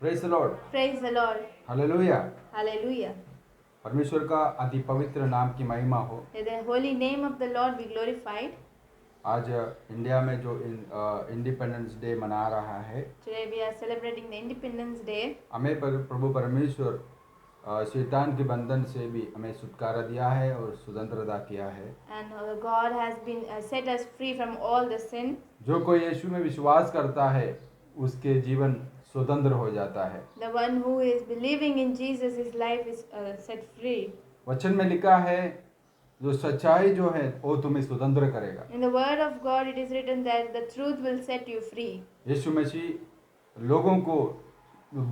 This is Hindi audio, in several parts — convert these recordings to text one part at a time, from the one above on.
Praise the Lord, Praise the Lord. Hallelujah. Hallelujah. परमेश्वर का अति पवित्र नाम की महिमा हो। May the holy name of the Lord be glorified. आज इंडिया में जो इंडिपेंडेंस डे मना रहा है, Today we are celebrating the Independence Day. हमें प्रभु परमेश्वर शैतान के बंधन से भी हमें छुटकारा दिया है और स्वतंत्रता किया है। And God has been set us free from all the sin. जो कोई यीशु में विश्वास करता है उसके जीवन स्वतंत्र हो जाता है। The one who is believing in Jesus, his life is set free. वचन में लिखा है जो सच्चाई जो है वो तुम्हें स्वतंत्र करेगा। In the word of God it is written that the truth will set you free. यीशु मसीह लोगों को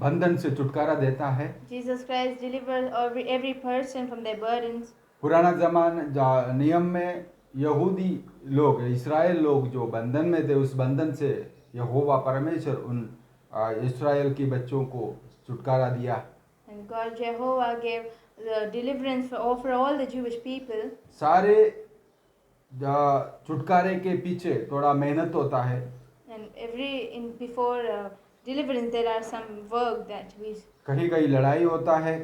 बंधन से छुटकारा देता है। Jesus Christ delivers every person from their burdens. पुराना जमाना नियम में यहूदी लोग, इस्राएल लोग जो बंधन में थे, उस बंधन से यहोवा परमेश्वर उन इस्राएल के बच्चों को छुटकारा दिया। And God Jehovah gave the deliverance for all the Jewish people. सारे छुटकारे के पीछे थोड़ा मेहनत होता है। And before deliverance there are some work that we. कहीं कहीं लड़ाई होता है,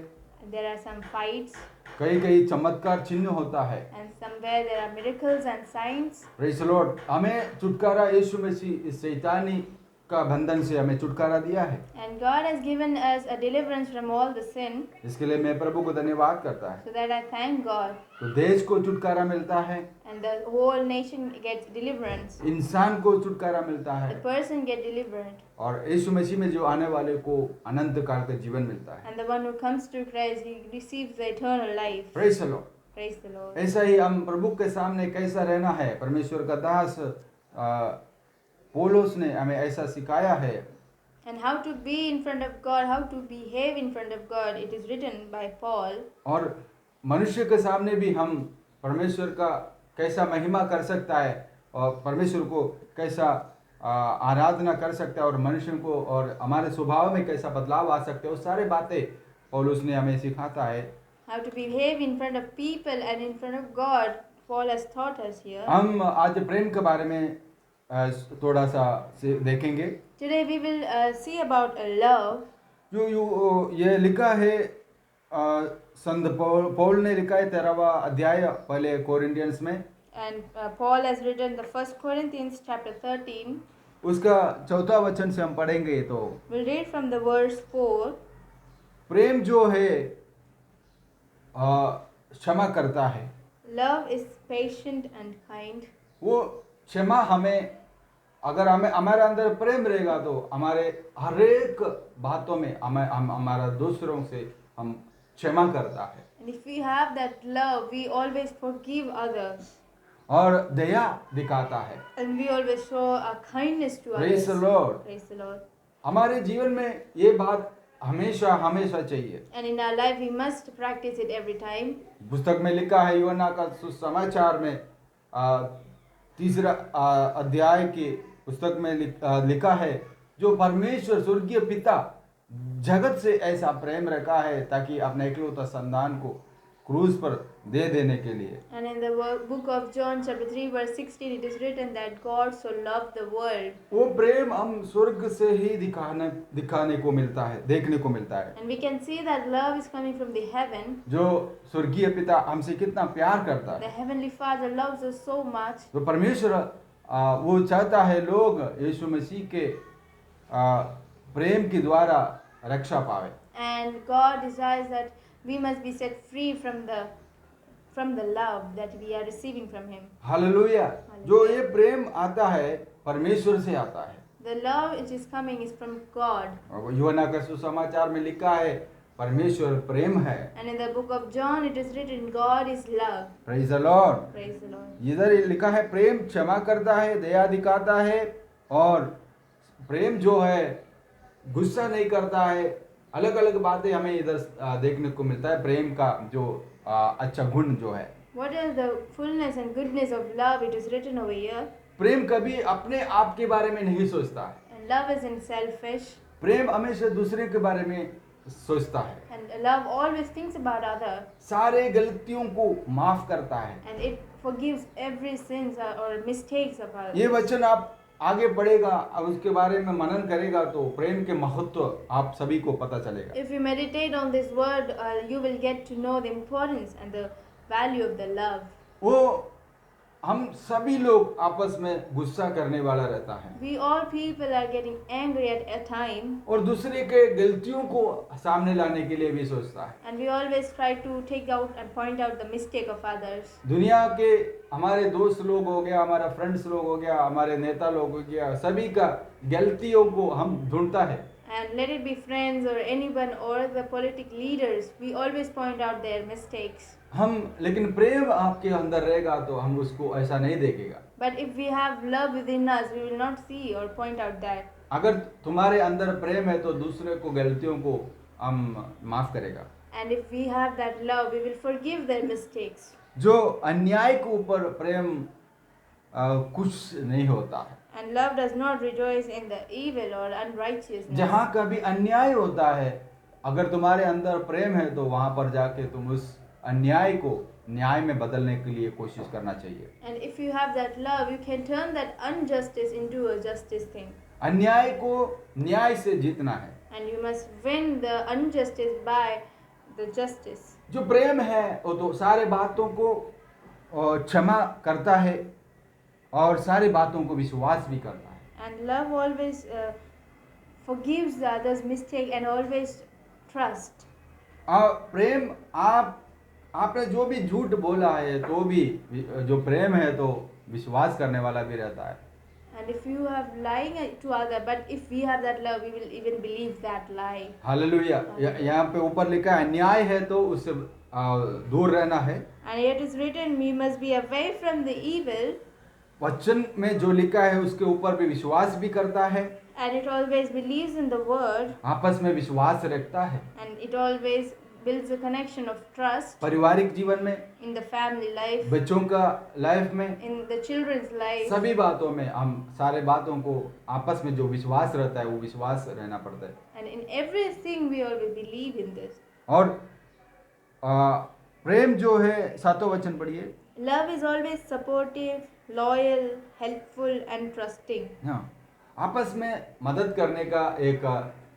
There are some fights. कहीं कहीं चमत्कार चिन्ह होता है। And somewhere there are miracles and signs. Praise the Lord. हमें छुटकारा यीशु मसीह इस शैतानी का बंधन से हमें छुटकारा दिया है। And God has given us a deliverance from all the sin. इसके लिए मैं प्रभु को धन्यवाद करता है। So that I thank God. तो देश को छुटकारा मिलता है, And the whole nation gets deliverance. इंसान को छुटकारा मिलता है, The person get delivered. और यीशु मसीह में जो आने वाले को अनंत काल का जीवन मिलता है। And the one who comes to Christ, he receives the eternal life. Praise the Lord. Praise the Lord. ऐसा ही हम प्रभु के सामने कैसा रहना है, परमेश्वर का दास पौलुस ने हमें ऐसा सिखाया है। And how to be in front of God, how to behave in front of God, it is written by Paul. और मनुष्य के सामने भी हम परमेश्वर का कैसा महिमा कर सकता है और परमेश्वर को कैसा आराधना कर सकता है और मनुष्य को और हमारे स्वभाव में कैसा बदलाव आ सकते हैं, वो सारे बातें पौलुस ने हमें सिखाता है। How to behave in front of people and in front of God, Paul has taught us here. हम आज प्रेम के बारे में थोड़ा सा देखेंगे। Today we will see about love. जो ये लिखा है संत पौल ने लिखा है 13वां अध्याय पहले कोरिंथियंस में, And Paul has written the 1 Corinthians chapter 13. उसका 4वां वचन से हम पढ़ेंगे। तो We'll read from the verse 4. प्रेम जो है क्षमा करता है। Love is patient and kind. वो क्षमा हमें, अगर हमें हमारे अंदर प्रेम रहेगा तो हमारे हर एक बातों में हमारा दूसरों से हम क्षमा करता है। And if we have that love, we always forgive others. और दया दिखाता है। And we always show a kindness to Praise others. the Lord. Praise the Lord. हमारे जीवन में ये बात हमेशा हमेशा चाहिए। And in our life, we must practice it every time. पुस्तक में लिखा है, यूहन्ना का सुसमाचार में 3 अध्याय की पुस्तक में लिखा है, जो परमेश्वर स्वर्गीय पिता जगत से ऐसा प्रेम रखा है ताकि अपने इकलौता संतान को क्रूस पर दे देने के लिए। And in the book of John chapter 3 verse 16 it is written that God so loved the world. वो प्रेम हम स्वर्ग से ही दिखाने को मिलता है, देखने को मिलता है। And we can see that love is coming from the heaven. जो स्वर्गीय पिता हमसे कितना प्यार करता The है। heavenly Father loves us so much. तो परमेश्वर वो चाहता है लोग यीशु मसीह के प्रेम के द्वारा रक्षा पावे। And God desires that we must be set free from the love that we are receiving from Him. Hallelujah. जो ये प्रेम आता है परमेश्वर से आता है। The love which is coming is from God. यूहन्ना का सुसमाचार में लिखा है परमेश्वर प्रेम है। And in the book of John it is written God is love. Praise the Lord. Praise the Lord. इधर लिखा है प्रेम क्षमा करता है, दया दिखाता है, और प्रेम जो है गुस्सा नहीं करता है। अलग अलग बातें हमें इधर देखने को मिलता है प्रेम का जो अच्छा गुण जो है। What is the fullness and goodness of love? It is written over here. प्रेम कभी अपने आप के बारे में नहीं सोचता है। And love isn't selfish. प्रेम हमेशा दूसरे के बारे में सोचता है। And love always thinks about other. सारे गलतियों को माफ करता है। And it forgives every sins or mistakes of others. ये वचन आप आगे बढ़ेगा और उसके बारे में मनन करेगा तो प्रेम के महत्व आप सभी को पता चलेगा। If you meditate on this word, you will get to know the importance and the value of the love. वो हम सभी लोग आपस में गुस्सा करने वाला रहता है We all people are getting angry at a time, और दूसरे के गलतियों को सामने लाने के लिए भी सोचता है। and we always try to take out and point out the mistake of others. दुनिया के हमारे दोस्त लोग हो गया, हमारा फ्रेंड्स लोग हो गया, हमारे नेता लोग हो गया, सभी का गलतियों को हम ढूंढता है। And let it be friends or anyone or the political leaders, we always point out their mistakes. हम लेकिन प्रेम आपके अंदर रहेगा तो हम उसको ऐसा नहीं देखेगा। But if we have love within us, we will not see or point out that. अगर तुम्हारे अंदर प्रेम है तो दूसरे को गलतियों को हम माफ करेगा। And if we have that love, we will forgive their mistakes. जो अन्याय के ऊपर प्रेम कुछ नहीं होता है। And love does not rejoice in the evil or unrighteousness. जहाँ कभी अन्याय होता है, अगर तुम्हारे अंदर प्रेम है तो वहां पर जाके तुम उस अन्याय को न्याय में बदलने के लिए कोशिश करना चाहिए। And if you have that love, you can turn that injustice into a justice thing. अन्याय को न्याय से जीतना है। And you must win the injustice by the justice. जो प्रेम है वो तो सारे बातों को क्षमा करता है और सारी बातों को विश्वास भी करता है। And love always forgives the other's mistake and always trust. और प्रेम आपने जो भी झूठ बोला है तो भी जो प्रेम है तो विश्वास करने वाला भी रहता है। And if you have lying to other, but if we have that love, we will even believe that lie. Hallelujah. यहाँ पे ऊपर लिखा है अन्याय है तो उससे दूर रहना है। And it is written, we must be away from the evil. वचन में जो लिखा है उसके ऊपर भी विश्वास भी करता है। And it always believes in the word. आपस में विश्वास रखता है। And it always builds a connection of trust. पारिवारिक जीवन में, in the family life, बच्चों का लाइफ में, in the children's life. सभी बातों में हम सारे बातों को आपस में जो विश्वास रहता है वो विश्वास रहना पड़ता है। And in everything we always believe in this. और प्रेम जो है 7वां वचन पढ़िए। Love is always supportive, loyal, helpful and trusting. हाँ, आपस में मदद करने का एक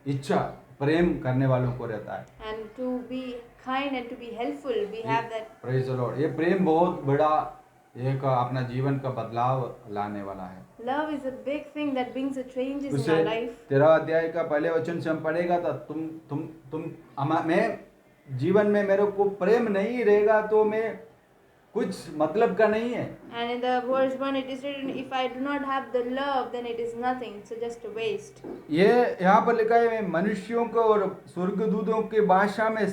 इच्छा प्रेम करने वालों को रहता है। And to be kind and to be helpful, we have that. Praise the Lord. ये प्रेम बहुत बड़ा एक अपना जीवन का बदलाव लाने वाला है। Love is a big thing that brings the changes in उसे our life. 13 अध्याय का पहले वचन से हम पढ़ेगा तो मैं जीवन में मेरे को प्रेम नहीं रहेगा तो मैं कुछ मतलब का नहीं है। And in the verse 1 it is written, if I do not have the love, then it is nothing, so just a waste. ये यहाँ पर लिखा है मनुष्यों को और स्वर्गदूतों के भाषा में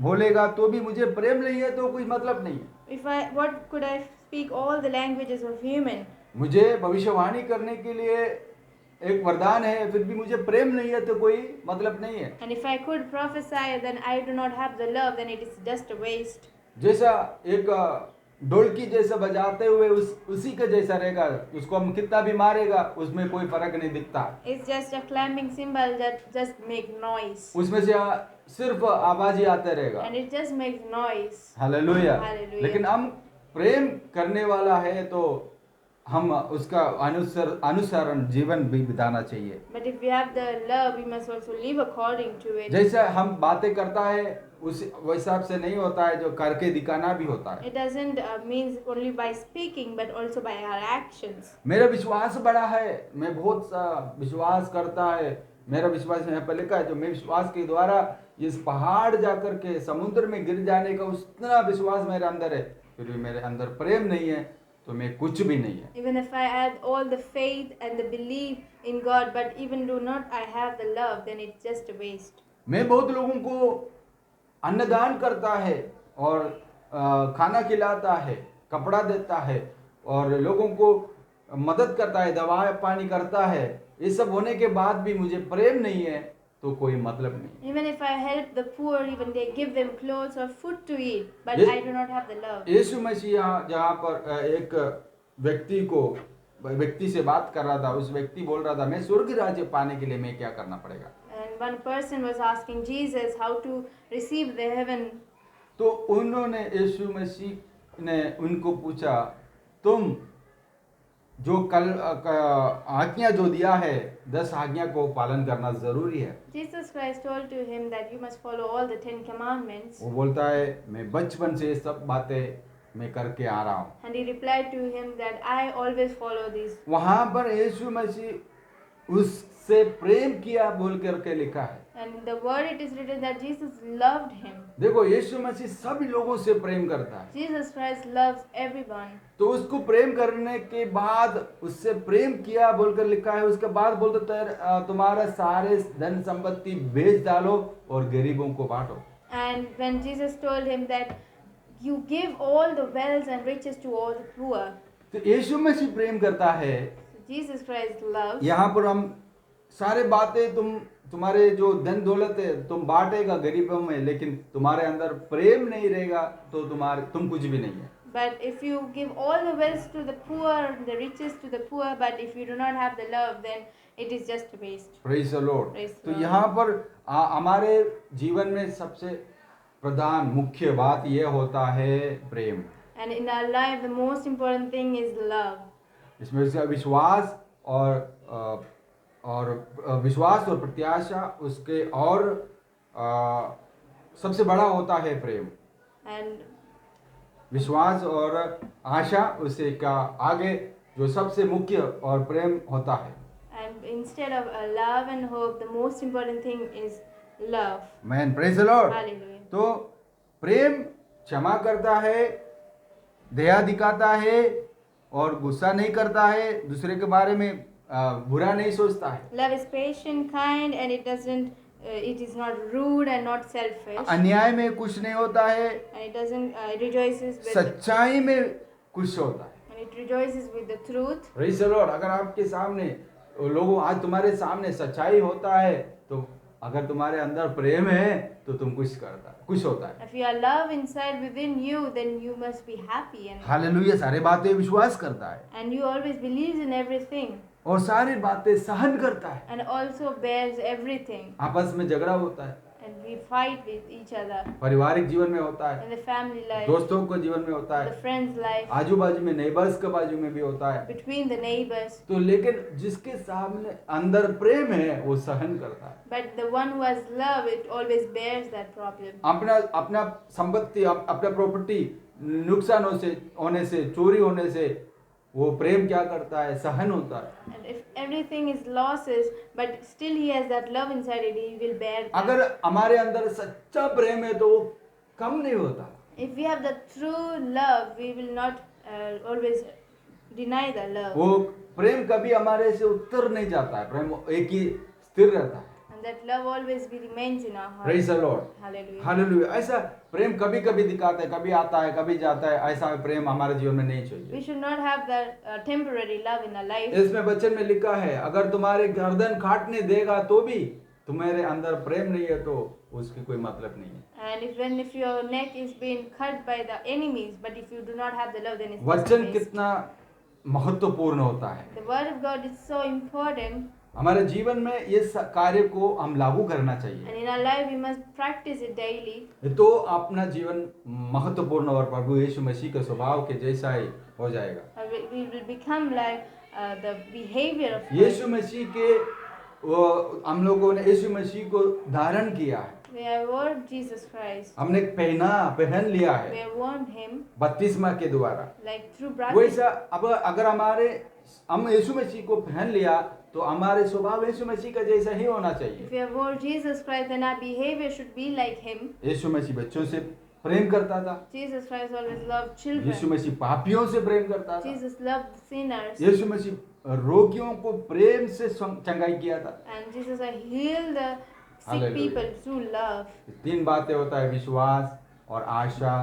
बोलेगा तो भी मुझे प्रेम नहीं है तो कोई मतलब नहीं है। What could I speak all the languages of human? मुझे भविष्यवाणी करने के लिए एक वरदान है फिर भी मुझे प्रेम नहीं है तो कोई मतलब नहीं है। And if I could prophesy, then I do not have the love, then it is just a waste. जैसा एक ढोलकी जैसा बजाते हुए उसी के जैसा रहेगा, उसको हम कितना भी मारेगा उसमें कोई फर्क नहीं दिखता। It's just a clamping cymbal that just make noise. उसमें से सिर्फ आवाज ही आते रहेगा। And it just makes noise. Hallelujah. Hallelujah. लेकिन हम प्रेम करने वाला है तो हम उसका अनुसरण जीवन भी बिताना चाहिए। But if we have the love, we must also live according to it. जैसे हम बातें करता है उस हिसाब से नहीं होता है, जो करके दिखाना भी होता है। It doesn't means only by speaking, but also by our actions. मेरा विश्वास बड़ा है, मैं बहुत सा विश्वास करता है, मेरा विश्वास यहाँ पर लिखा है, जो मैं विश्वास के द्वारा इस पहाड़ जाकर के समुद्र में गिर जाने का उतना विश्वास मेरे अंदर है, फिर भी मेरे अंदर प्रेम नहीं है तो मैं कुछ भी नहीं है। Even if I had all the faith and the belief in God, but even do not I have the love, then it's just a waste. मैं बहुत लोगों को अन्नदान करता है और खाना खिलाता है, कपड़ा देता है और लोगों को मदद करता है, दवा पानी करता है, ये सब होने के बाद भी मुझे प्रेम नहीं है तो कोई मतलब नहीं। Even if I help the poor, even they give them clothes or food to eat, but I do not have the love. यीशु मसीह जहाँ पर एक व्यक्ति से बात कर रहा था, उस व्यक्ति बोल रहा था मैं स्वर्ग राज्य पाने के लिए मैं क्या करना पड़ेगा। And one person was asking Jesus how to receive the heaven. तो उन्होंने यीशु मसीह ने उनको पूछा तुम जो आज्ञा जो दिया है 10 आज्ञा को पालन करना जरूरी है। Jesus Christ told to him that you must follow all the 10 commandments. वो बोलता है मैं बचपन से ये सब बातें मैं करके आ रहा हूँ। And he replied to him that I always follow these. वहां पर यीशु मसीह उससे प्रेम किया बोल करके लिखा है। And in the word it is written that Jesus loved him. देखो यीशु मसीह सभी लोगों से प्रेम करता है। Jesus Christ loves everyone. तो उसको प्रेम करने के बाद उससे प्रेम किया बोलकर लिखा है। उसके बाद बोलते तुम्हारा सारे धन संपत्ति बेच डालो और गरीबों को बांटो। And when Jesus told him that you give all the wealth and riches to all the poor. तो यीशु मसीह प्रेम करता है। Jesus Christ loves. यहाँ पर हम सारे बातें तुम्हारे जो धन दौलत है तुम बांटेगा गरीबों में, लेकिन तुम्हारे अंदर प्रेम नहीं रहेगा तो तुम कुछ भी नहीं है। But if you give all the wealth to the poor, the riches to the poor, but if you do not have the love, then it is just a waste. Praise the Lord. Praise the तो Lord. यहाँ पर हमारे जीवन में सबसे प्रधान मुख्य बात यह होता है प्रेम। And in our life, the most important thing is love. इसमें उसका विश्वास और विश्वास और प्रत्याशा उसके और सबसे बड़ा होता है प्रेम। And विश्वास और आशा उससे का आगे जो सबसे मुख्य और प्रेम होता है। and instead of love and hope, the most important thing is love. Man praise the Lord. Hallelujah. तो प्रेम क्षमा करता है, दया दिखाता है और गुस्सा नहीं करता है, दूसरे के बारे में बुरा नहीं सोचता है। Love is patient, kind, and it is not rude and not selfish. अन्याय में कुछ नहीं होता है, And it it rejoices with सच्चाई में कुछ होता है। and it rejoices with the truth. Praise the Lord. अगर आपके सामने लोगों आज तुम्हारे सामने सच्चाई होता है तो अगर तुम्हारे अंदर प्रेम है तो तुम कुछ होता है। If you are love inside within you, then you must be happy hallelujah. सारे बातें विश्वास करता है and you always believes in everything और सारी बातें सहन करता है। and also bears everything. आपस में झगड़ा होता है, And we fight with each other पारिवारिक जीवन में होता है, in the family life, दोस्तों के जीवन में होता the है, friends life, आजू बाजू में नेबर्स के बाजू में भी होता है। between the neighbors. तो लेकिन जिसके सामने अंदर प्रेम है वो सहन करता है। But the one who has love, it always bears that problem. अपना संपत्ति अपना प्रॉपर्टी नुकसान होने से चोरी होने से वो प्रेम क्या करता है, सहन होता है। And if everything is losses, but still he has that love inside it, he will bear that. अगर हमारे अंदर सच्चा प्रेम है तो वो कम नहीं होता। If we have the true love, we will not always deny the love. वो प्रेम कभी हमारे से उत्तर नहीं जाता है, प्रेम एक ही स्थिर रहता है। And that love always remains in our heart. Praise the Lord. Hallelujah. Hallelujah. ऐसा प्रेम कभी कभी दिखाता है, कभी आता है कभी जाता है, ऐसा प्रेम हमारे जीवन में नहीं We चाहिए। should not have that temporary love in our life. इसमें वचन में लिखा है अगर तुम्हारे गर्दन काटने देगा तो भी तुम्हारे अंदर प्रेम नहीं है तो उसकी कोई मतलब नहीं है। And if your neck is being cut by the enemies, but if you do not have the love, then it's just वचन waste. कितना महत्वपूर्ण होता है। The word of God is so important, हमारे जीवन में ये कार्य को हम लागू करना चाहिए, and in our life we must practice it daily. तो अपना जीवन महत्वपूर्ण और प्रभु यीशु मसीह के स्वभाव के जैसा ही हो जाएगा। We will become like the behavior of यीशु मसीह के हम लोगों ने यीशु मसीह को धारण किया है, We have worn Jesus Christ. हमने पहन लिया We है have worn Him बपतिस्मा के द्वारा। like through baptism. वैसा अब अगर हम यीशु मसीह को पहन लिया तो हमारे स्वभाव यीशु मसीह का जैसा ही होना If चाहिए। we have worn Jesus Christ, then our behavior should be like Him. यीशु मसीह बच्चों से प्रेम करता था, Jesus Christ always loved children. यीशु मसीह पापियों से प्रेम करता था, Jesus loved sinners. यीशु मसीह रोगियों को प्रेम से चंगाई किया था। And Jesus healed the sick Hallelujah. people through love. तीन बातें होता है, विश्वास और आशा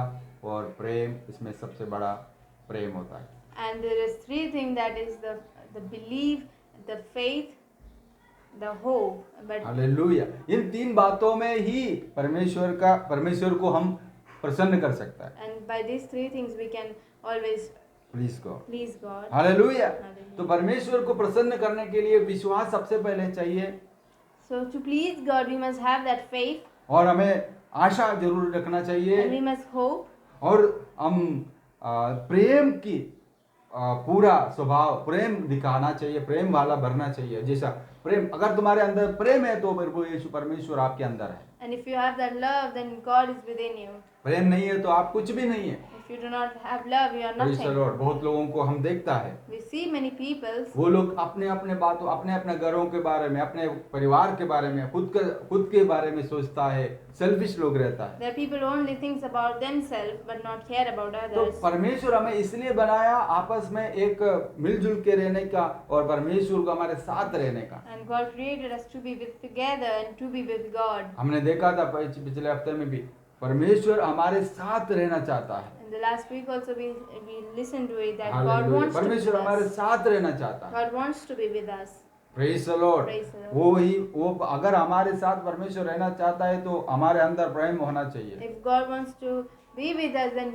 और प्रेम। इसमें सबसे बड़ा प्रेम होता है। And there is three things, that is the belief, the faith, the hope. But hallelujah. इन तीन बातों में ही परमेश्वर को हम प्रसन्न कर सकता है। and by these three things we can always please God. please God. Hallelujah. Hallelujah. तो परमेश्वर को प्रसन्न करने के लिए विश्वास सबसे पहले चाहिए So to please God, we must have that faith, और हमें आशा जरूर रखना and we चाहिए must hope, और हम प्रेम की पूरा स्वभाव प्रेम दिखाना चाहिए, प्रेम वाला भरना चाहिए। जैसा प्रेम, अगर तुम्हारे अंदर प्रेम है तो प्रभु यीशु परमेश्वर आपके अंदर है। And if you have that love, then God is within you. प्रेम नहीं है तो आप कुछ भी नहीं है। If you do not have love, you are Praise the nothing. Lord। बहुत लोगों को हम देखता है, We see many people, वो लोग अपने अपने बातों, अपने अपने घरों के बारे में, अपने परिवार के बारे में, खुद के बारे में सोचता है, सेल्फिश लोग रहता है। there are people who only thinks about themselves but not care about तो others. परमेश्वर हमें इसलिए बनाया आपस में एक मिलजुल के रहने का और परमेश्वर को हमारे साथ रहने का। And God created us to be with together and to be with God. हमने देखा था पिछले हफ्ते में भी, परमेश्वर हमारे साथ रहना चाहता है। In the last week also we listened to it that God hallelujah. wants to be परमेश्वर with हमारे us. साथ रहना चाहता है। God wants to be with us. Praise the Lord. Praise the Lord. वो अगर हमारे साथ परमेश्वर रहना चाहता है तो हमारे अंदर प्रेम होना चाहिए। If God wants to be with us, then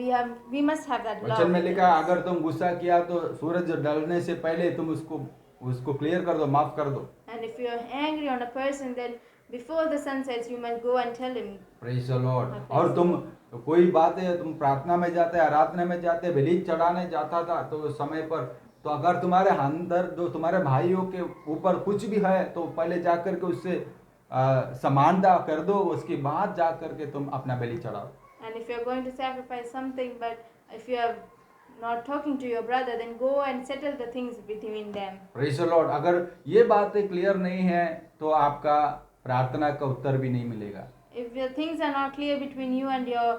we must have that love. वचन में within लिखा है, us. अगर तुम गुस्सा किया तो सूरज ढलने से पहले तुम उसको क्लियर कर दो, माफ कर दो। And if you are angry on a person, then before the sun sets, you must go and tell him. Praise the Lord. हाँ, और praise तुम the कोई बात है, तुम प्रार्थना में जाते, आराधना में जाते, बलि चढ़ाने जाता था तो उस समय पर, तो अगर तुम्हारे अंदर जो तुम्हारे भाइयों के ऊपर कुछ भी है तो पहले जाकर के उससे समानता कर दो, उसके बाद जाकर के तुम अपना बलि चढ़ाओ। And if you are going to sacrifice something, but if you are not talking to your brother, then go and settle the things between them. Praise the Lord. अगर ये बातें क्लियर नहीं है तो आपका प्रार्थना का उत्तर भी नहीं मिलेगा। If the things are not clear between you and your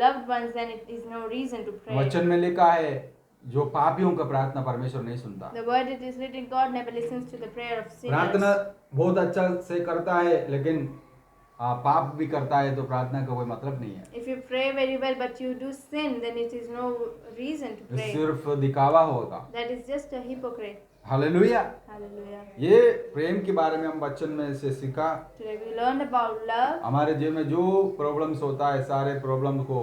loved ones, then it is no reason to pray. वचन में लिखा है, जो पापियों का प्रार्थना परमेश्वर नहीं सुनता। The word it is written, God never listens to the prayer of प्रार्थना sinners. बहुत अच्छा से करता है, लेकिन पाप भी करता है तो प्रार्थना का कोई मतलब नहीं है। If you pray very well but you do sin, then it is no reason to pray. सिर्फ दिखावा होगा। That is just a hypocrite. Hallelujah. Hallelujah. ये प्रेम के बारे में हम वचन में से सीखा। Today we learned about love. हमारे जीवन में जो प्रॉब्लम्स होता है, सारे प्रॉब्लम को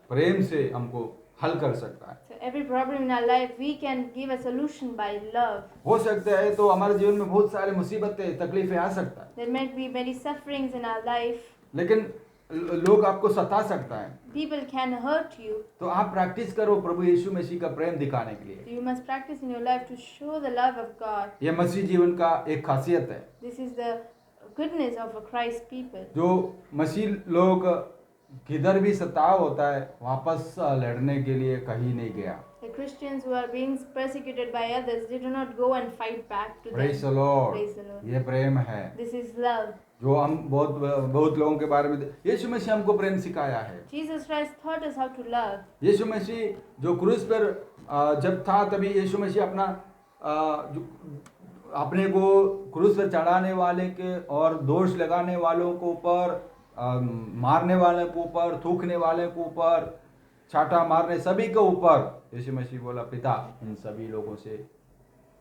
प्रेम से हमको हल कर सकता है। So every problem in our life, we can give a solution by love. हो सकता है तो हमारे जीवन में बहुत सारी मुसीबतें, तकलीफें आ सकता है, There might be many sufferings in our life. लेकिन लोग आपको सता सकता है। People can hurt you. तो आप प्रैक्टिस करो प्रभु यीशु मसीह का प्रेम दिखाने के लिए। So you must practice in your life to show the love of God. यह मसीह जीवन का एक खासियत है। This is the goodness of a Christ people. जो मसीह लोग किधर भी सताव होता है, वापस लड़ने के लिए कहीं नहीं गया। The Christians who are being persecuted by others, they do not go and fight back to praise the them. Lord. Praise the Lord. ये प्रेम है This is love. जो हम बहुत लोगों के बारे में, यीशु मसीह हमको प्रेम सिखाया है। Jesus Christ taught us how to love. यीशु मसीह जो क्रूस पर जब था, तभी यीशु मसीह अपने को क्रूस पर चढ़ाने वाले के और दोष लगाने वालों के ऊपर, मारने वाले के ऊपर, थूकने वाले के ऊपर, छाटा मारने सभी के ऊपर यीशु मसीह बोला, पिता इन सभी लोगों से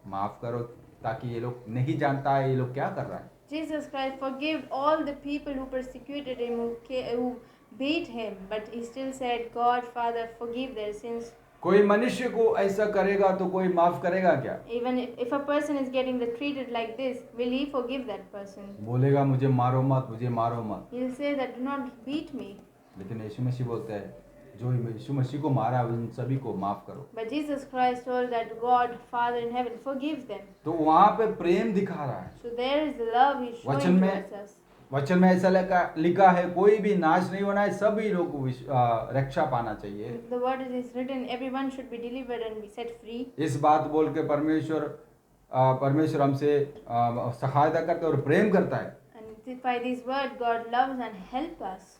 माफ करो, ताकि ये लोग नहीं जानता है ये लोग क्या कर रहा है। Jesus Christ forgave all the people who persecuted him, who beat him, but he still said, God, Father, forgive their sins. कोई मनुष्य को ऐसा करेगा तो कोई माफ करेगा क्या? Even if a person is getting treated like this, will he forgive that person? बोलेगा मुझे मारो मत, मुझे मारो मत। He'll say that do not beat me. लेकिन यीशु मसीह बोलते हैं, जो यीशु मसीह को मारा उन सभी को माफ करो। But Jesus Christ told that God, Father in heaven, forgive them. तो वहाँ पे प्रेम दिखा रहा है। So there is the love he's वचन showing में towards us. वचन में ऐसा लिखा है, कोई भी नाश नहीं होना है, सभी लोग को रक्षा पाना चाहिए। The word is written, everyone should be delivered and be set free. इस बात बोल के परमेश्वर हमसे सहायता करता है और प्रेम करता है। And by this word, God loves and helps us.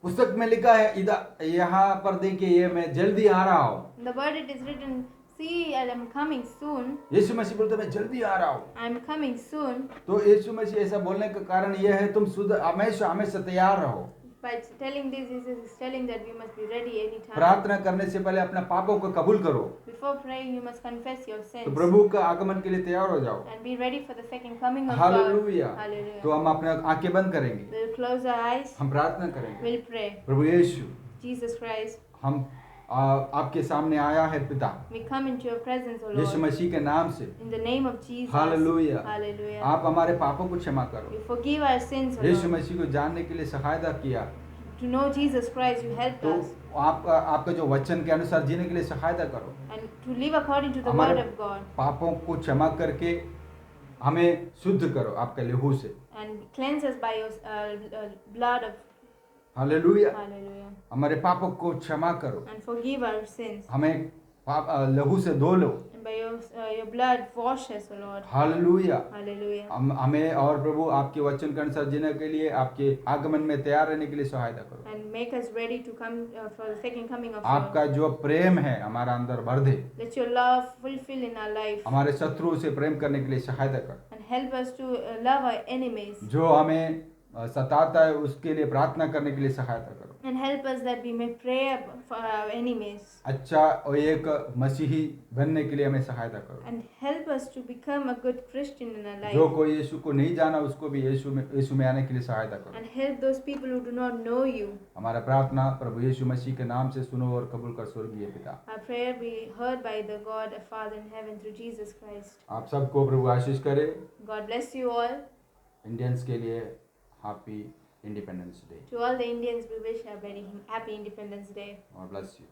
पुस्तक में लिखा है, इधर यहाँ पर देखिए, ये मैं जल्दी आ रहा हूँ। In the word it is written, see, I am coming soon. यीशु मसीह बोलते मैं जल्दी आ रहा हूँ। I am coming soon. तो यीशु मसीह ऐसा बोलने का कारण यह है, तुम हमेशा तैयार रहो। By telling this, Jesus is telling that we must be ready anytime. प्रार्थना करने से पहले अपने पापों को कबूल करो। Before praying, you must confess your sins. तो प्रभु का आगमन के लिए तैयार हो जाओ। And be ready for the second coming of hallelujah. God. Hallelujah. तो हम अपने आंखें बंद करेंगे, We'll close our eyes. हम प्रार्थना करेंगे। We'll pray. प्रभु यीशु, Jesus Christ, हम आपके सामने आया है पिता, we come into your presence, O Yeshu Lord. मसीह के नाम से। In the name of Jesus. Hallelujah. Hallelujah. आप हमारे पापों को क्षमा करो। You forgive our sins, O Yeshu Lord. मसीह को जानने के लिए सहायता किया। to know Jesus Christ, you help तो us. आपका जो वचन के अनुसार जीने के लिए सहायता करो। And to live according to the हमारे word of God. पापों को क्षमा करके हमें शुद्ध करो आपके लहू से। And cleanse us by your blood of hallelujah. Hallelujah. हमारे पापों को क्षमा करो, And forgive our sins. हमें लहू से धो लो। And by your blood wash us, O Lord. Hallelujah. Hallelujah. हमें और प्रभु आपके वचन के अनुसार जीने के लिए, आपके आगमन में तैयार रहने के लिए सहायता करो। And make us ready to come for the second coming of आपका Lord. जो प्रेम है हमारा अंदर भर दे। Let your love fulfill in our life. हमारे शत्रुओं से प्रेम करने के लिए सहायता कर। And help us to love our enemies. जो हमें सताता है उसके लिए प्रार्थना करने के लिए सहायता करो। And help us that we may pray for our enemies. अच्छा और एक मसीही बनने के लिए हमें सहायता करो। And help us to become a good Christian in our life. जो कोई यीशु को नहीं जाना उसको भी यीशु में आने के लिए सहायता करो। And help those people who do not know you. हमारा प्रार्थना प्रभु यीशु मसीह के नाम से सुनो और कबूल कर स्वर्गीय पिता। Our prayer be heard by the God, our Father in heaven, through Jesus Christ. आप सबको प्रभु आशीष करे। God bless you all. Indians के लिए happy independence day. To all the Indians, we wish a very happy Independence Day. God bless you.